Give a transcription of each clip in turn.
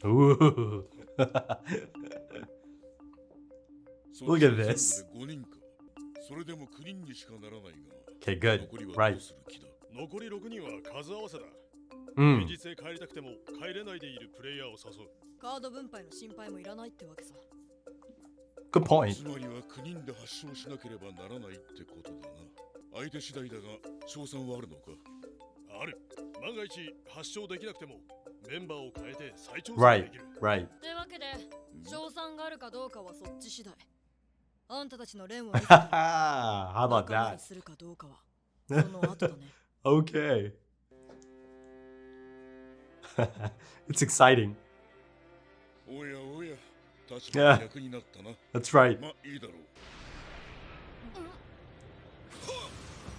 Ooh. Look at this. Okay, good. Right. Good point. Right, right. How about that? Okay. It's exciting. Yeah, that's right.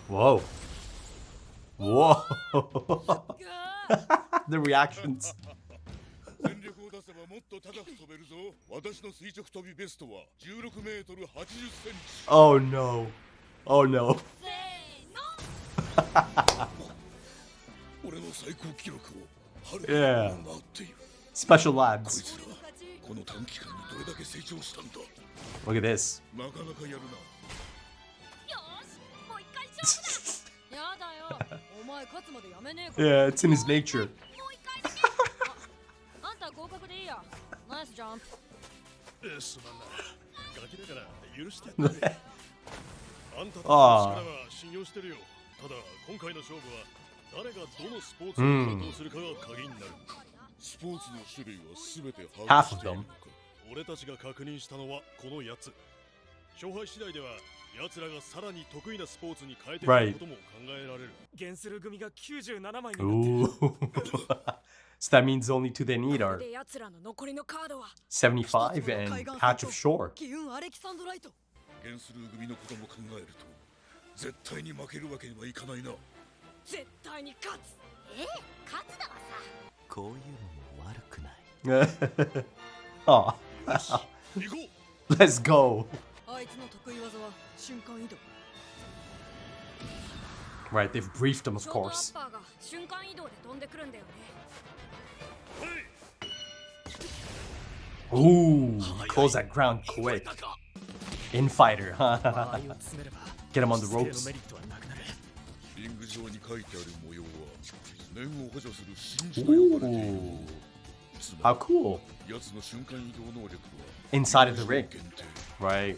Whoa. Whoa. The reactions. Oh no. Oh no. Yeah. Special lads. Look at this. Yeah, it's in his nature. Oh. Half of them. Right. Ooh. So that means the only two they need are 75 and Patch of Shore. Oh. Let's go. Right, they've briefed him, of course. Ooh, close that ground quick. Infighter, huh? Get him on the ropes. Ooh. How cool. Inside of the ring. Right.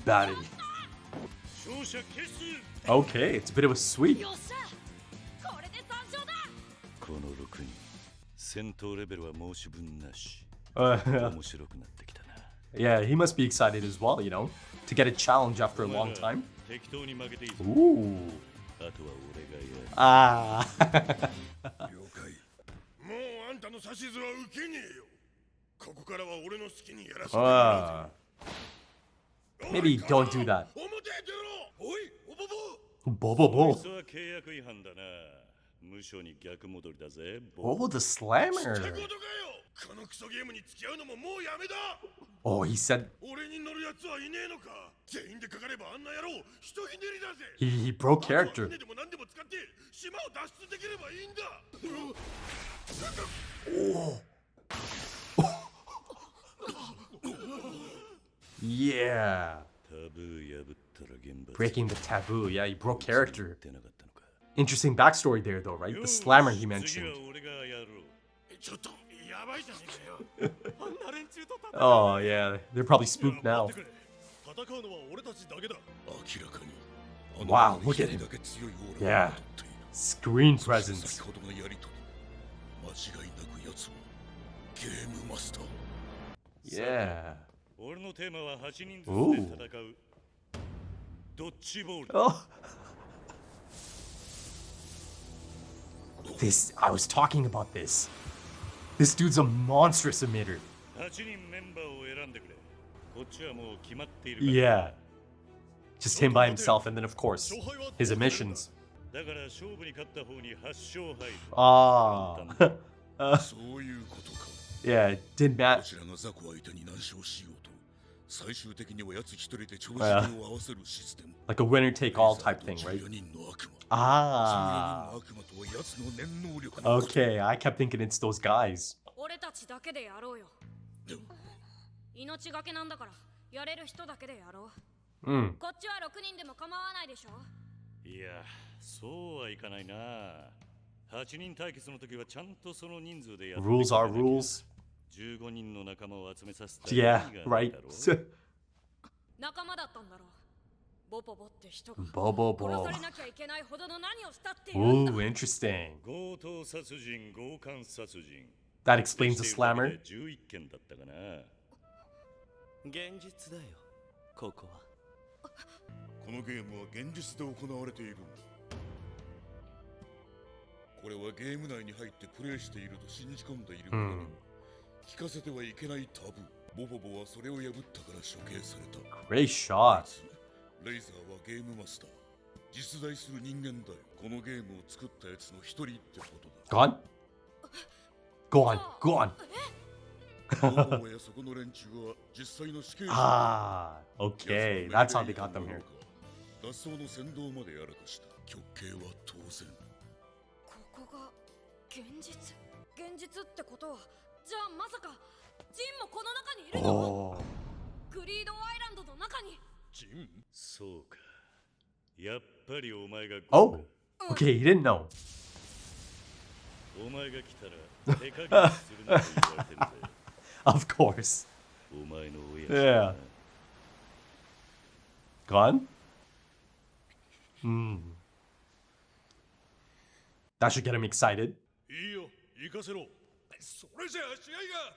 Batty. Okay, it's a bit of a sweep. Yeah, he must be excited as well, you know, to get a challenge after a long time. Ooh. Ah. Maybe don't do that. Bobo. Oh, the slammer. Oh, he said he broke character. Oh. Yeah. Breaking the taboo. Yeah, he broke character. Interesting backstory there, though, right? The slammer he mentioned. Oh, yeah. They're probably spooked now. Wow, look at him. Yeah. Screen presence. Yeah. Ooh. Oh. This, I was talking about this. This dude's a monstrous emitter. Yeah. Just him by himself, and then of course, his emissions. Ah. Yeah, it didn't matter. Like a winner-take-all type thing, right? Ah. Okay, I kept thinking it's those guys. 俺たちだけでやろうよ。命がけなんだから、やれる人だけでやろう。こっちは6人でも構わないでしょ。いや、そうはいかないな。8人対決の時はちゃんとその人数でやって。Rules are rules. 15人の仲間を集めさせた。Yeah, right. 仲間だったんだろう。ボボボって人が。ボボボ。殺されなきゃいけないほどの何をしたっていうんだ。Ooh, interesting. 強盗殺人、強姦殺人。That explains the slammer. 11件だったかな。現実だよ、ここは。このゲームは現実で行われているんだ。これはゲーム内に入ってプレイしていると信じ込んでいる者にも聞かせてはいけないタブー。ボボボはそれを破ったから処刑された。Great shot. レイザーはゲームマスター。実在する人間だよ。このゲームを作ったやつの一人ってことだ。Go on. Go on. Go on. Ah, okay. That's how they got them here. 脱走の先導までやらかした。極刑は当然。ここが現実？現実ってことは、じゃあまさかジンもこの中にいるの？グリードアイランドの中に。ジン？そうか。やっぱりお前が。Oh, okay. He didn't know. お前が来たら手加減するなと言われてるんだよ。Of course. お前の親。Yeah. Gone? That should get him excited. いいよ、行かせろ。それじゃあ試合が。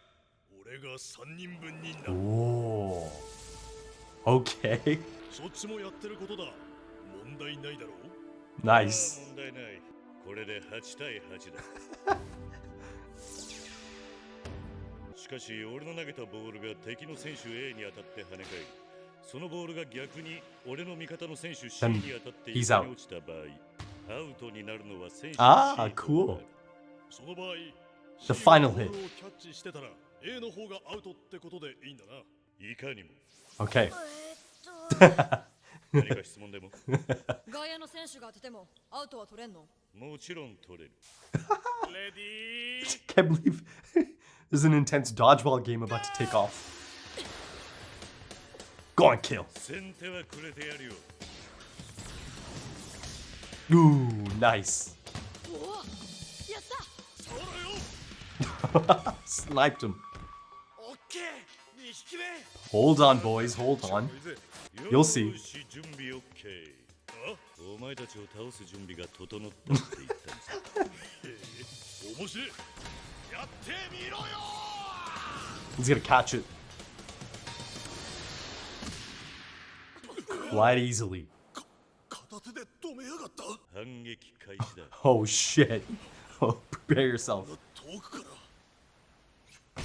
俺が3人分になる。Oh. Okay. そっちもやってることだ。問題ないだろう。Nice. 問題ない。これで8対8だ。しかし俺の投げたボールが敵の選手 A に当たって跳ね返り、そのボールが逆に俺の味方の選手 C に当たって床に落ちた場合、アウトになるのは選手 C となる。cool. その場合、The final hit. ボールをキャッチしてたら A の方がアウトってことでいいんだな。いかにも。Okay. 何か質問でも。外野の選手が当ててもアウトは取れんの？もちろん取れる。レディー。 Can't believe there's an intense dodgeball game about to take off. Go on, kill. 先手はくれてやるよ。Ooh, nice. やった。 Sniped him. オッケー。2匹目。 Hold on, boys. Hold on. You'll see. 準備 OK。お前たちを倒す準備が整ったって言ったんです。面白い。やってみろよ。 He's gonna catch it. Quite easily. 片手で止めやがった。反撃開始だ。 Oh shit. Oh, prepare yourself. 遠くから。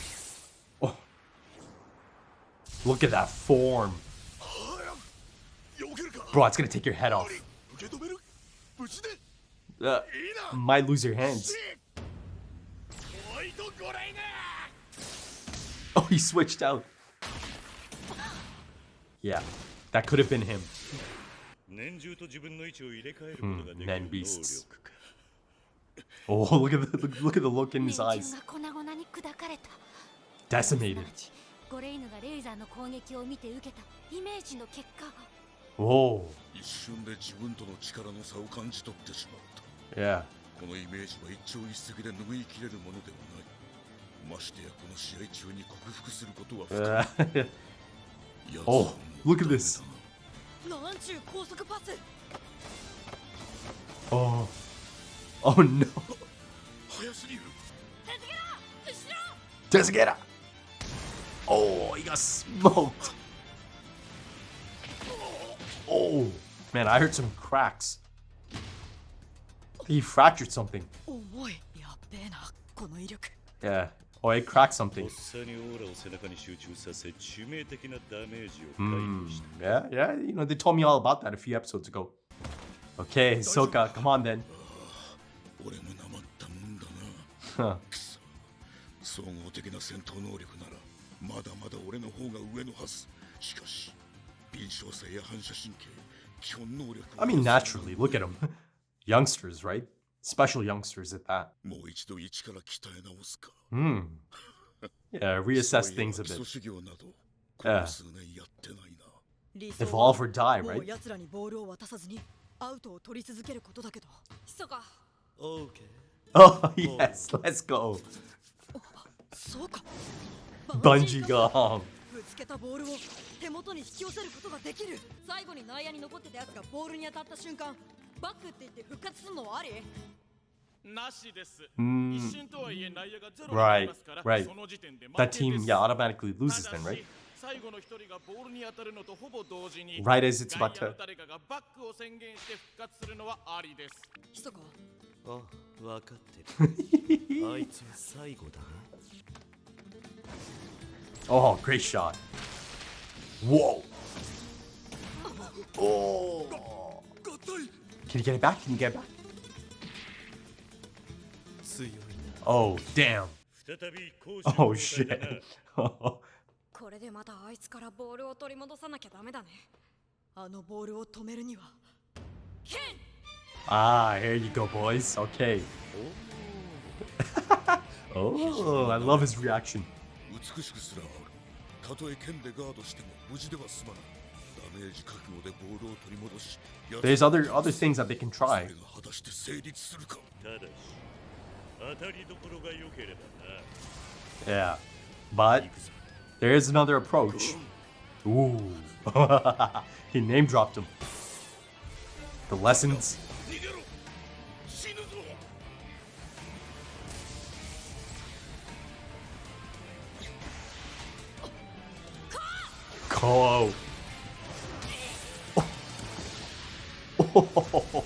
Oh. Look at that form. Bro, it's gonna take your head off. Might lose your hands. Oh, he switched out. Yeah, that could have been him. Man beasts. Oh, look at the look in his eyes. Decimated. Whoa. Yeah. このイメージは一朝一夕で拭いきれるものではない。ましてやこの試合中に克服することは不可能。Oh, look at this. なんちゅう高速パス。 Oh. Oh no. 早すぎる。 Tesgera. Oh, he got smoked. Oh, man, I heard some cracks. He fractured something. 重い。やっべえな、この威力。 Yeah. Oh, he cracked something. Yeah, yeah. You know, they told me all about that a few episodes ago. Okay, Soka, come on then. 俺もなまったもんだな。 Huh. 総合的な戦闘能力ならまだまだ俺の方が上のはず。しかし、敏捷性や反射神経、基本能力。 I mean, naturally, look at him. youngsters, right? Special youngsters at that. もう一度一から鍛え直すか。 Yeah, reassess そういえば things a 基礎 bit. 修行などここ数年やってないな。Evolve or die, も right? う奴らにボールを渡さずにアウトを取り続けることだけど。ひそか OK Oh, yes, let's go. そうか。 Bungee gong. ぶつけたボールを手元に引き寄せることができる。最後に内野に残ってたやつがボールに当たった瞬間、バックって言って復活するのはあり？なしです。 Mm, 一瞬とはいえ内野がゼロに right, なりますから、 right. その時点で負 That け team, です。 yeah, automatically loses た then, だ right? し最後の一人がボールに当たるのとほぼ同時に Right as it's about 外野 to. の誰かがバックを宣言して復活するのはありです。ひそか。あ、分かってるあいつは最後だな Oh, great shot. Whoa. Oh. Can you get it back? Can you get it back? 強いな Oh, damn. 再び攻守 Oh, 交代だ shit. な。これでまたあいつからボールを取り戻さなきゃダメだね。あのボールを止めるには。ケン Ah, here you go, boys. Okay. Oh, I love his reaction. 美しくすらある。たとえ剣でガードしても無事では済まない。ダメージ覚悟でボールを取り戻し。 There's other things that they can そ try. れが果たして成立するか。ただし当たりどころが良ければな。 Yeah. But there is another approach. Ooh. He name dropped him. The lessons. 逃げろ。死ぬぞ。 Ko. Oh.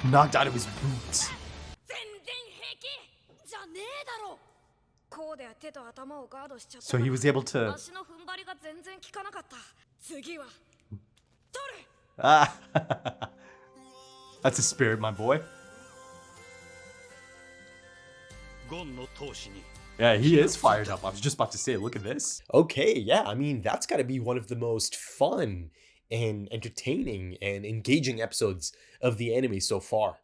Knocked out of his boots. 全然平気じゃねえだろ。こうで手と頭をガードしちゃった So he was able to. 足の踏ん張りが全然効かなかった。次は取る。 Ah. That's a spirit, my boy. ゴンの闘志に Yeah, he is fired up. I was just about to say, look at this. Okay, yeah, I mean, that's got to be one of the most fun and entertaining and engaging episodes of the anime so far.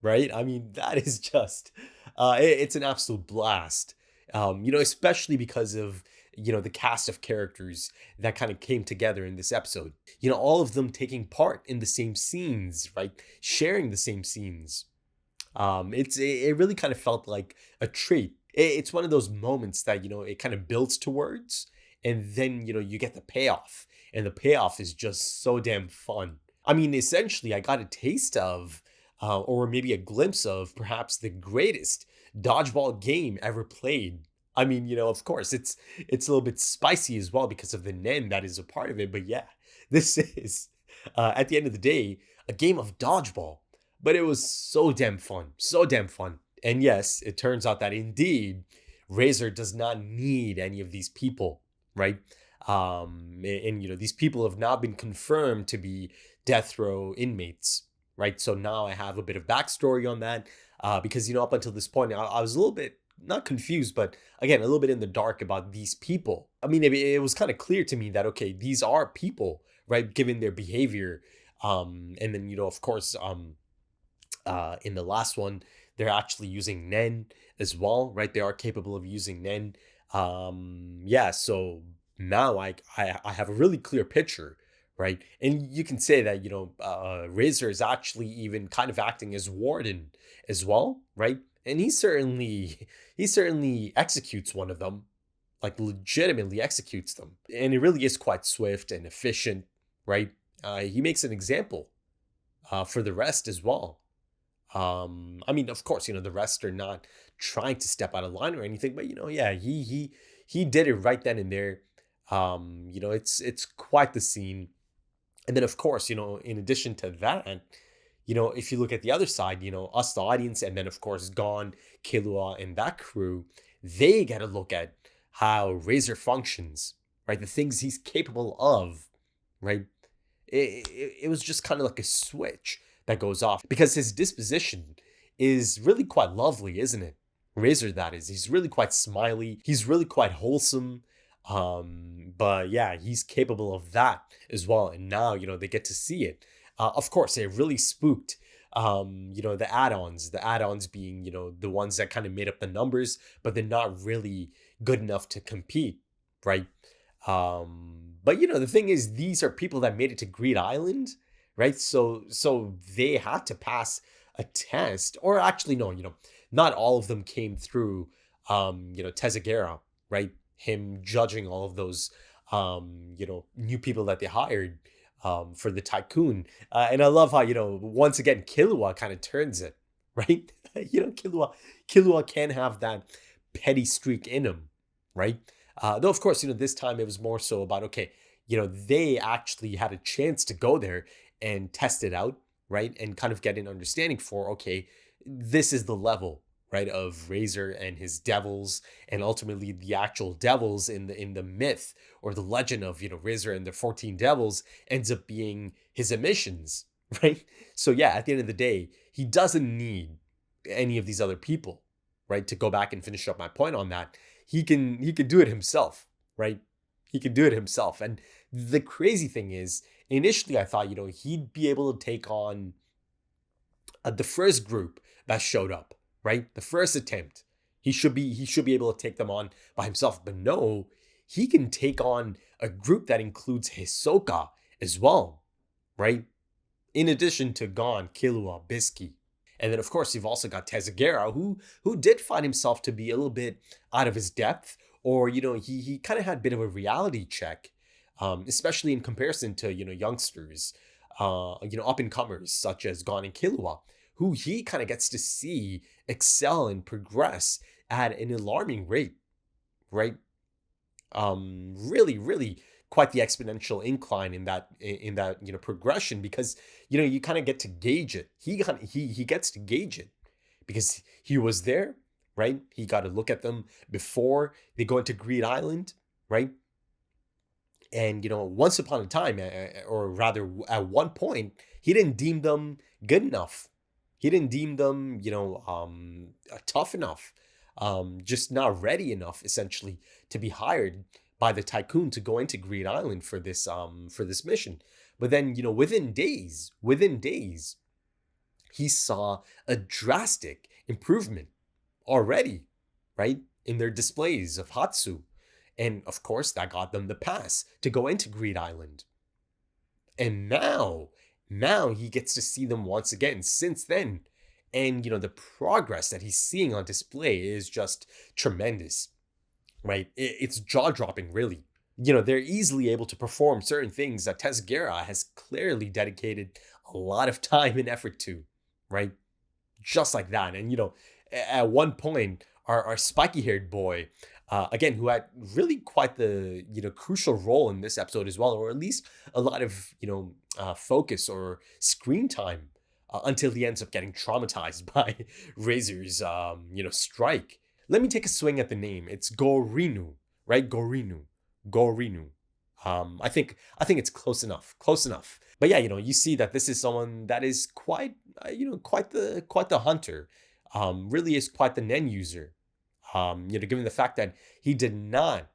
Right? I mean, that is just, it's an absolute blast. Especially because of, the cast of characters that kind of came together in this episode. All of them taking part in the same scenes, right? Sharing the same scenes. It really kind of felt like a treat. It's one of those moments that, it kind of builds towards, and then, you get the payoff, and the payoff is just so damn fun. I mean, essentially, I got a taste of, or maybe a glimpse of, perhaps the greatest dodgeball game ever played. I mean, of course, it's a little bit spicy as well because of the nen that is a part of it, but yeah, this is, at the end of the day, a game of dodgeball. But it was so damn fun, so damn fun. And yes, it turns out that indeed, Razer does not need any of these people, right? And these people have now been confirmed to be death row inmates, right? So now I have a bit of backstory on that, because, up until this point, I was a little bit, not confused, but again, a little bit in the dark about these people. I mean, it was kind of clear to me that, okay, these are people, right? Given their behavior. And then, of course, in the last one, they're actually using nen as well, right? They are capable of using nen. So now I have a really clear picture, right? And you can say that, Razer is actually even kind of acting as warden as well, right? And he certainly executes one of them, like legitimately executes them. And it really is quite swift and efficient, right? He makes an example for the rest as well. I mean, of course, the rest are not trying to step out of line or anything, but he did it right then and there. It's quite the scene. And then, of course, in addition to that, if you look at the other side, us, the audience, and then, of course, Gon, Killua, and that crew, they get a look at how Razer functions, right? The things he's capable of, right? It was just kind of like a switch that goes off, because his disposition is really quite lovely, isn't it? Razer, that is. He's really quite smiley. He's really quite wholesome. But yeah, he's capable of that as well. And now, they get to see it Of course, it really spooked, the add-ons being, the ones that kind of made up the numbers, but they're not really good enough to compete, right? But the thing is, these are people that made it to Greed Island, right? So they had to pass a test, or actually, no, not all of them came through, Tezagera, right? Him judging all of those, new people that they hired, for the tycoon. And I love how, once again, Killua kind of turns it, right? Killua can have that petty streak in him, right? Though, of course, this time it was more so about, okay, they actually had a chance to go there and test it out, right? And kind of get an understanding for, okay, this is the level, right, of Razer and his devils, and ultimately the actual devils in the myth or the legend of, Razer and the 14 devils ends up being his emissions, right? So yeah, at the end of the day, he doesn't need any of these other people, right? To go back and finish up my point on that, he can do it himself, right? He can do it himself. And the crazy thing is, initially I thought, he'd be able to take on the first group that showed up, right? The first attempt. He should be able to take them on by himself. But no, he can take on a group that includes Hisoka as well, right? In addition to Gon, Killua, Bisky. And then, of course, you've also got Tezagera, who did find himself to be a little bit out of his depth, or, he kind of had a bit of a reality check, especially in comparison to, youngsters, up-and-comers such as Gon and Killua, who he kind of gets to see excel and progress at an alarming rate, right? Really, really quite the exponential incline in that progression, because you kind of get to gauge it. He gets to gauge it because he was there, right? He got to look at them before they go into Greed Island, right? And once upon a time, or rather at one point, he didn't deem them good enough. He didn't deem them, tough enough, just not ready enough, essentially, to be hired by the tycoon to go into Greed Island for this mission. But then, within days, he saw a drastic improvement already, right, in their displays of Hatsu. And of course, that got them the pass to go into Greed Island. And now he gets to see them once again since then. And, the progress that he's seeing on display is just tremendous, right? It's jaw-dropping, really. They're easily able to perform certain things that Tezagera has clearly dedicated a lot of time and effort to, right? Just like that. And, at one point, our spiky-haired boy, again, who had really quite the, crucial role in this episode as well, or at least a lot of, focus or screen time until he ends up getting traumatized by Razer's, strike. Let me take a swing at the name. It's Gorinu, right? Gorinu. I think it's close enough. But yeah, you see that this is someone that is quite the hunter. Really is quite the Nen user. Given the fact that he did not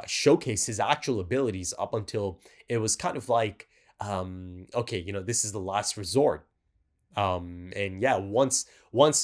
showcase his actual abilities up until it was kind of like, okay, this is the last resort. And yeah, once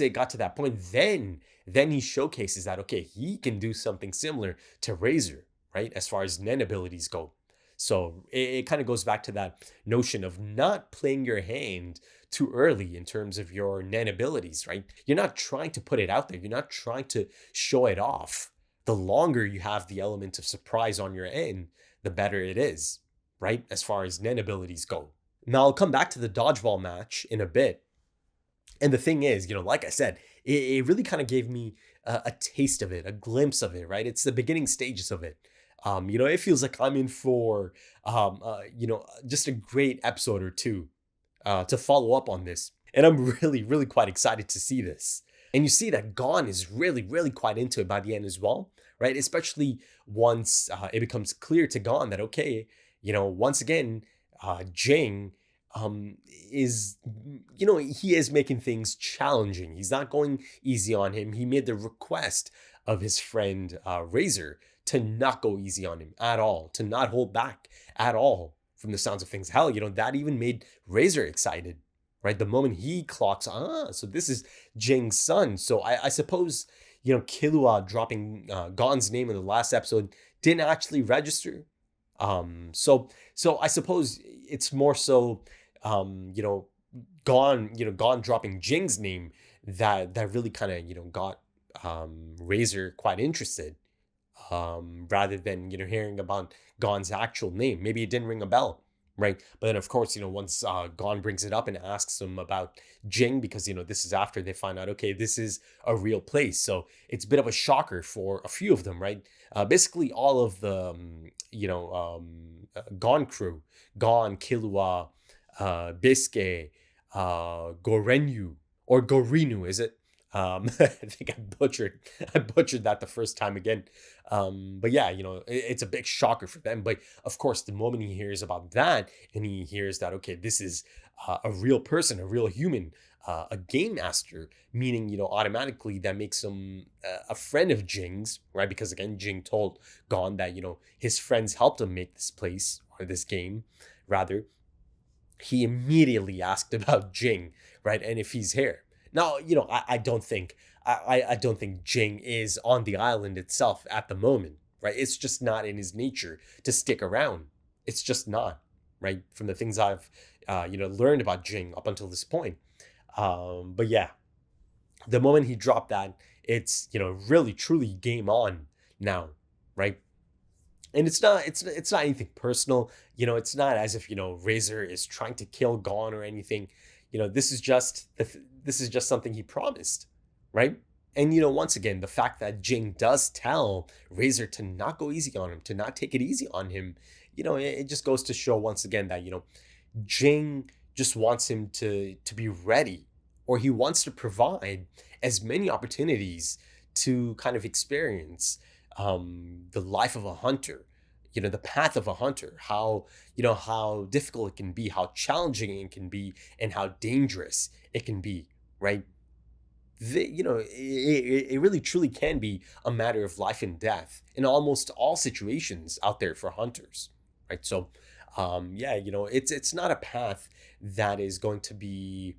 it got to that point, then he showcases that, okay, he can do something similar to Razer, right? As far as Nen abilities go. So it kind of goes back to that notion of not playing your hand too early in terms of your Nen abilities, right? You're not trying to put it out there. You're not trying to show it off. The longer you have the element of surprise on your end, the better it is, right? As far as Nen abilities go. Now, I'll come back to the dodgeball match in a bit. And the thing is, like I said, it really kind of gave me a taste of it, a glimpse of it, right? It's the beginning stages of it. It feels like I'm in for, just a great episode or two to follow up on this. And I'm really, really quite excited to see this. And you see that Gon is really, really quite into it by the end as well, right? Especially once it becomes clear to Gon that, okay, once again, Jing is, he is making things challenging. He's not going easy on him. He made the request of his friend Razer to not go easy on him at all, to not hold back at all, from the sounds of things. Hell, that even made Razer excited, right? The moment he clocks, so this is Jing's son. So I suppose, Killua dropping Gon's name in the last episode didn't actually register. So I suppose it's more so, Gon dropping Jing's name that really kind of, got Razer quite interested, rather than, hearing about Gon's actual name. Maybe it didn't ring a bell, right? But then, of course, once Gon brings it up and asks him about Jing, because, this is after they find out, okay, this is a real place. So it's a bit of a shocker for a few of them, right? Basically, all of the, Gon crew, Gon, Killua, Bisque, Gorenyu, or Gorinu, is it? I think I butchered that the first time again. But yeah, it's a big shocker for them. But of course, the moment he hears about that, and he hears that, okay, this is a real person, a real human, a game master, meaning, automatically that makes him a friend of Jing's, right? Because again, Jing told Gon that, his friends helped him make this place, or this game, rather. He immediately asked about Jing, right? And if he's here. Now, I don't think Jing is on the island itself at the moment, right? It's just not in his nature to stick around. It's just not, right? From the things I've, learned about Jing up until this point. But yeah, the moment he dropped that, it's, really truly game on now, right? And it's not anything personal. It's not as if, Razer is trying to kill Gon or anything. This is just something he promised, right? And once again, the fact that Jing does tell Razer to not go easy on him, to not take it easy on him, it just goes to show once again that, Jing just wants him to be ready, or he wants to provide as many opportunities to kind of experience the life of a hunter, the path of a hunter, how difficult it can be, how challenging it can be, and how dangerous it can be, right? It really truly can be a matter of life and death in almost all situations out there for hunters, right? So, it's not a path that is going to be,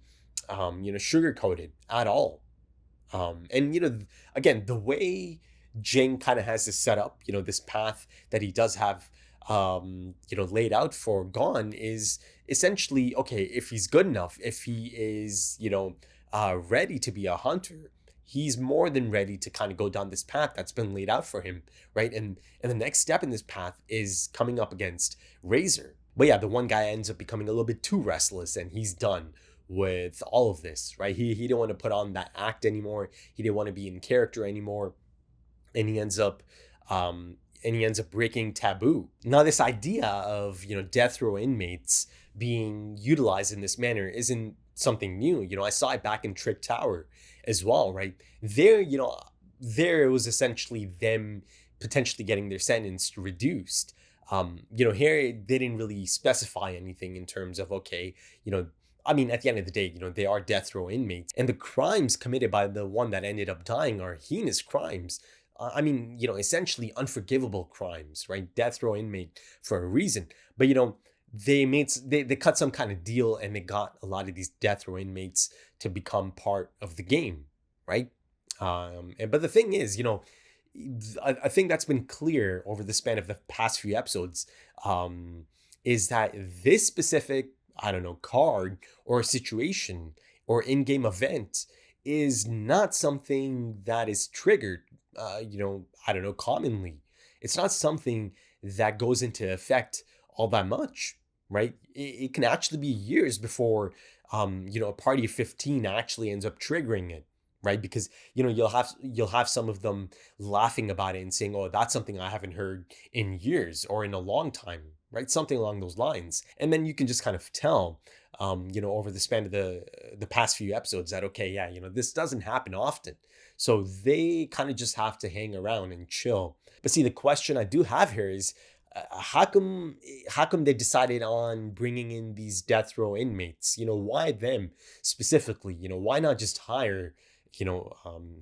sugar coated at all. And again, the way Jing kind of has this set up, this path that he does have, laid out for Gon is essentially, okay, if he's good enough, if he is, ready to be a hunter, he's more than ready to kind of go down this path that's been laid out for him, right? And the next step in this path is coming up against Razer. But yeah, the one guy ends up becoming a little bit too restless, and he's done with all of this, right? He didn't want to put on that act anymore. He didn't want to be in character anymore. And he ends up breaking taboo. Now, this idea of, death row inmates being utilized in this manner isn't something new. I saw it back in Trick Tower as well, right? There it was essentially them potentially getting their sentence reduced. Here they didn't really specify anything in terms of, okay, at the end of the day, they are death row inmates, and the crimes committed by the one that ended up dying are heinous crimes. Essentially unforgivable crimes, right? Death row inmate for a reason. But, they cut some kind of deal, and they got a lot of these death row inmates to become part of the game, right? But the thing is, I think that's been clear over the span of the past few episodes, is that this specific, card or situation or in-game event is not something that is triggered, commonly. It's not something that goes into effect all that much, right? It can actually be years before, a party of 15 actually ends up triggering it, right? Because, you'll have some of them laughing about it and saying, oh, that's something I haven't heard in years or in a long time, right? Something along those lines. And then you can just kind of tell, over the span of the past few episodes that, okay, yeah, this doesn't happen often. So they kind of just have to hang around and chill. But see, the question I do have here is, how come they decided on bringing in these death row inmates? Why them specifically? Why not just hire,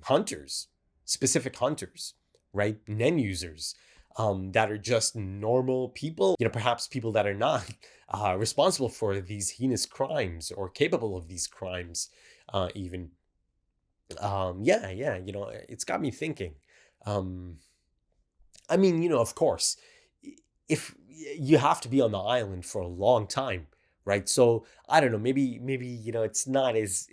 hunters, specific hunters, right? Nen users. that are just normal people, perhaps people that are not responsible for these heinous crimes or capable of these crimes, even. Yeah, it's got me thinking. Um, I mean, of course, if you have to be on the island for a long time, right? So I don't know, maybe it's not as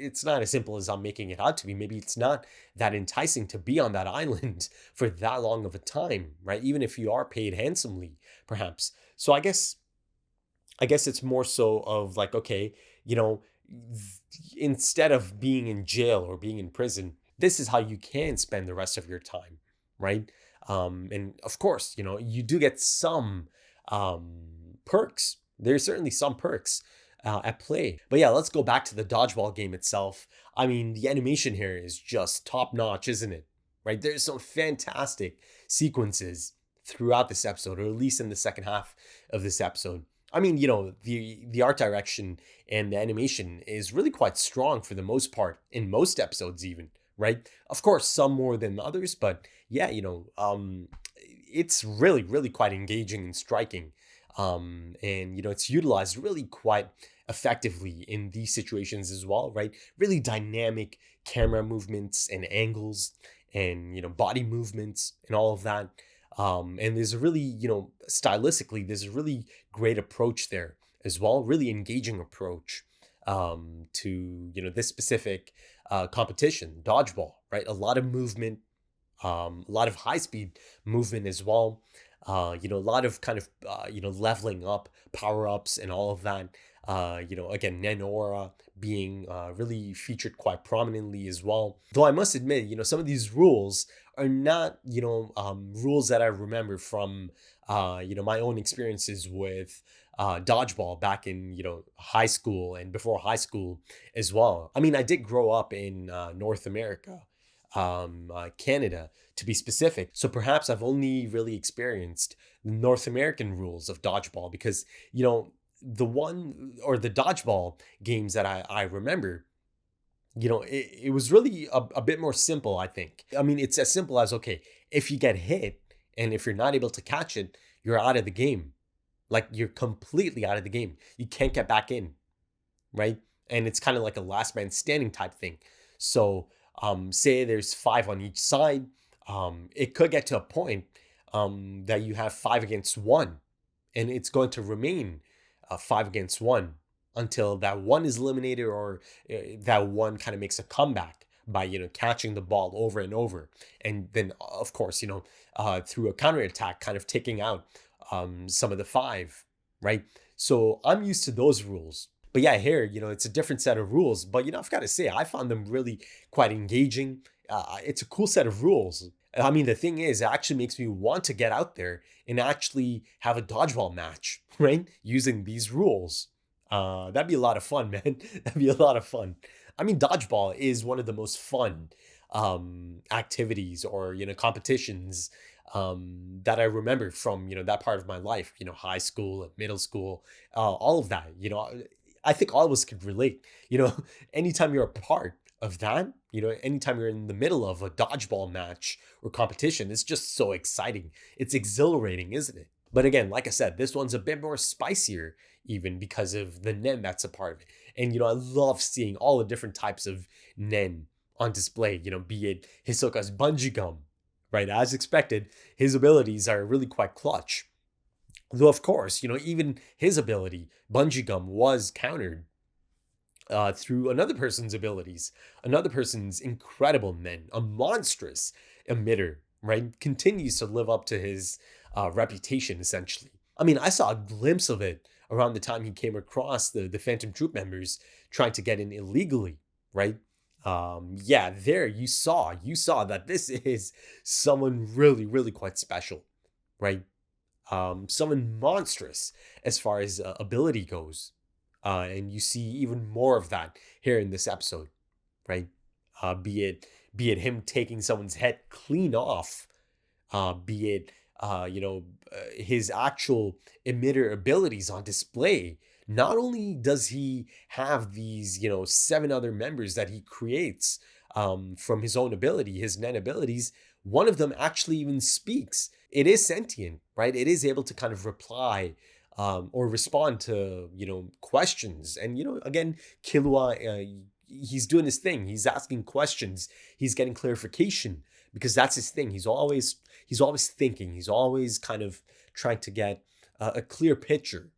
simple as I'm making it out to be. Maybe it's not that enticing to be on that island for that long of a time, right? Even if you are paid handsomely, perhaps. So I guess it's more so of like, okay, you know, instead of being in jail or being in prison, this is how you can spend the rest of your time, right? And of course, you do get some perks. There's certainly some perks at play. But yeah, let's go back to the dodgeball game itself. I mean, the animation here is just top notch, isn't it? Right? There's some fantastic sequences throughout this episode, or at least in the second half of this episode. I mean, the art direction and the animation is really quite strong for the most part, in most episodes even, right? Of course, some more than others, but yeah, it's really, really quite engaging and striking. And it's utilized really quite effectively in these situations as well, right? Really dynamic camera movements and angles and body movements and all of that. And there's a really, stylistically, there's a really great approach there as well, really engaging approach to, this specific competition, dodgeball, right? A lot of movement, a lot of high speed movement as well. A lot of kind of, leveling up, power ups and all of that. Again, Nenora being really featured quite prominently as well. Though I must admit, some of these rules are not, rules that I remember from, my own experiences with dodgeball back in, high school and before high school as well. I mean, I did grow up in North America, Canada to be specific. So perhaps I've only really experienced the North American rules of dodgeball because, the one or the dodgeball games that I remember, it was really a bit more simple, I think. I mean, it's as simple as, okay, if you get hit and if you're not able to catch it, you're out of the game. Like you're completely out of the game. You can't get back in, right? And it's kind of like a last man standing type thing. So say there's 5 on each side. It could get to a point that you have 5 against 1, and it's going to remain 5 against 1 until that one is eliminated or that one kind of makes a comeback by catching the ball over and over, and then of course through a counterattack kind of taking out some of the 5, right? So I'm used to those rules. But yeah, here, it's a different set of rules. But, I've got to say, I found them really quite engaging. It's a cool set of rules. I mean, the thing is, it actually makes me want to get out there and actually have a dodgeball match, right? Using these rules. That'd be a lot of fun, man. That'd be a lot of fun. I mean, dodgeball is one of the most fun activities or, competitions that I remember from, that part of my life, high school and middle school, all of that, I think all of us could relate, anytime you're a part of that, anytime you're in the middle of a dodgeball match or competition, it's just so exciting. It's exhilarating, isn't it? But again, like I said, this one's a bit more spicier even because of the nen that's a part of it. And, I love seeing all the different types of nen on display, be it Hisoka's bungee gum, right? As expected, his abilities are really quite clutch. Though, of course, even his ability, bungee gum, was countered through another person's abilities, another person's incredible nen, a monstrous emitter, right? Continues to live up to his reputation, essentially. I mean, I saw a glimpse of it around the time he came across the Phantom Troop members trying to get in illegally, right? Yeah, there you saw that this is someone really, really quite special, right? Someone monstrous as far as ability goes. And you see even more of that here in this episode, right? Be it him taking someone's head clean off, be it his actual emitter abilities on display. Not only does he have these 7 other members that he creates from his own ability, his nen abilities, one of them actually even speaks. It is sentient, right? It is able to kind of reply or respond to, questions. And, again, Killua, he's doing his thing. He's asking questions. He's getting clarification because that's his thing. He's always thinking. He's always kind of trying to get a clear picture,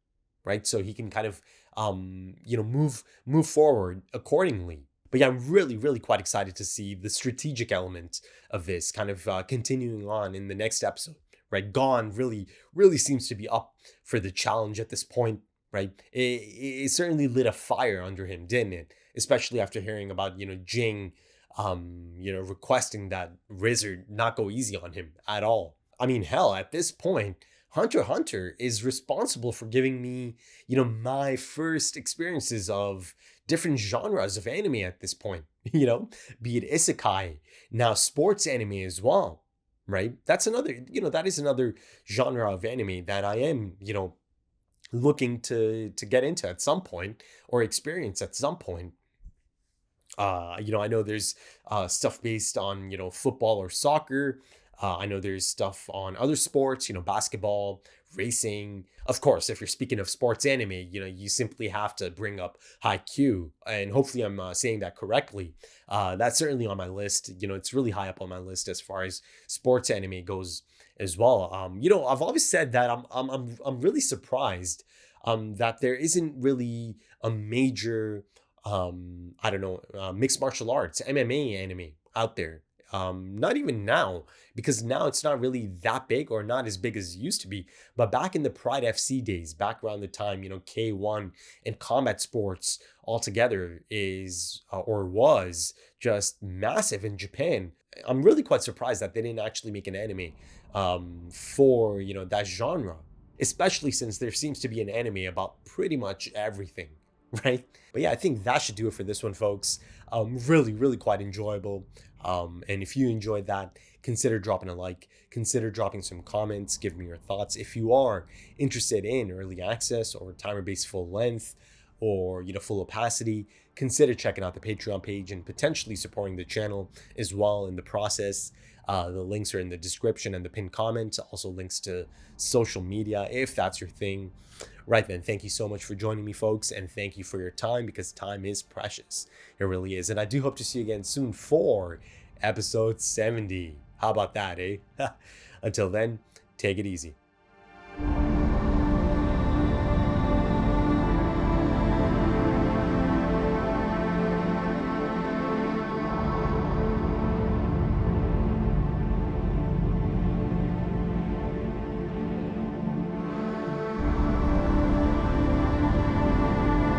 right? So he can kind of, move forward accordingly. But yeah, I'm really, really quite excited to see the strategic element of this kind of continuing on in the next episode, right? Gon really, really seems to be up for the challenge at this point, right? It certainly lit a fire under him, didn't it? Especially after hearing about, Jing, requesting that Razer not go easy on him at all. I mean, hell, at this point, Hunter x Hunter is responsible for giving me, my first experiences of different genres of anime at this point, be it isekai, now sports anime as well, right? That's another, that is another genre of anime that I am, looking to get into at some point or experience at some point. I know there's stuff based on, football or soccer. I know there's stuff on other sports, basketball, racing. Of course, if you're speaking of sports anime, you simply have to bring up Haikyuu. And hopefully I'm saying that correctly. That's certainly on my list. It's really high up on my list as far as sports anime goes as well. I've always said that I'm really surprised that there isn't really a major mixed martial arts, MMA anime out there. Not even now, because now it's not really that big or not as big as it used to be. But back in the Pride FC days, back around the time, K1 and combat sports altogether is or was just massive in Japan. I'm really quite surprised that they didn't actually make an anime for, that genre, especially since there seems to be an anime about pretty much everything. Right? But yeah, I think that should do it for this one, folks. Really, really quite enjoyable. And if you enjoyed that, consider dropping a like, consider dropping some comments, give me your thoughts. If you are interested in early access or timer-based full length or, full opacity, consider checking out the Patreon page and potentially supporting the channel as well in the process. The links are in the description and the pinned comment. Also links to social media if that's your thing. Right then, thank you so much for joining me, folks, and thank you for your time, because time is precious. It really is. And I do hope to see you again soon for episode 70. How about that, eh? Until then, take it easy.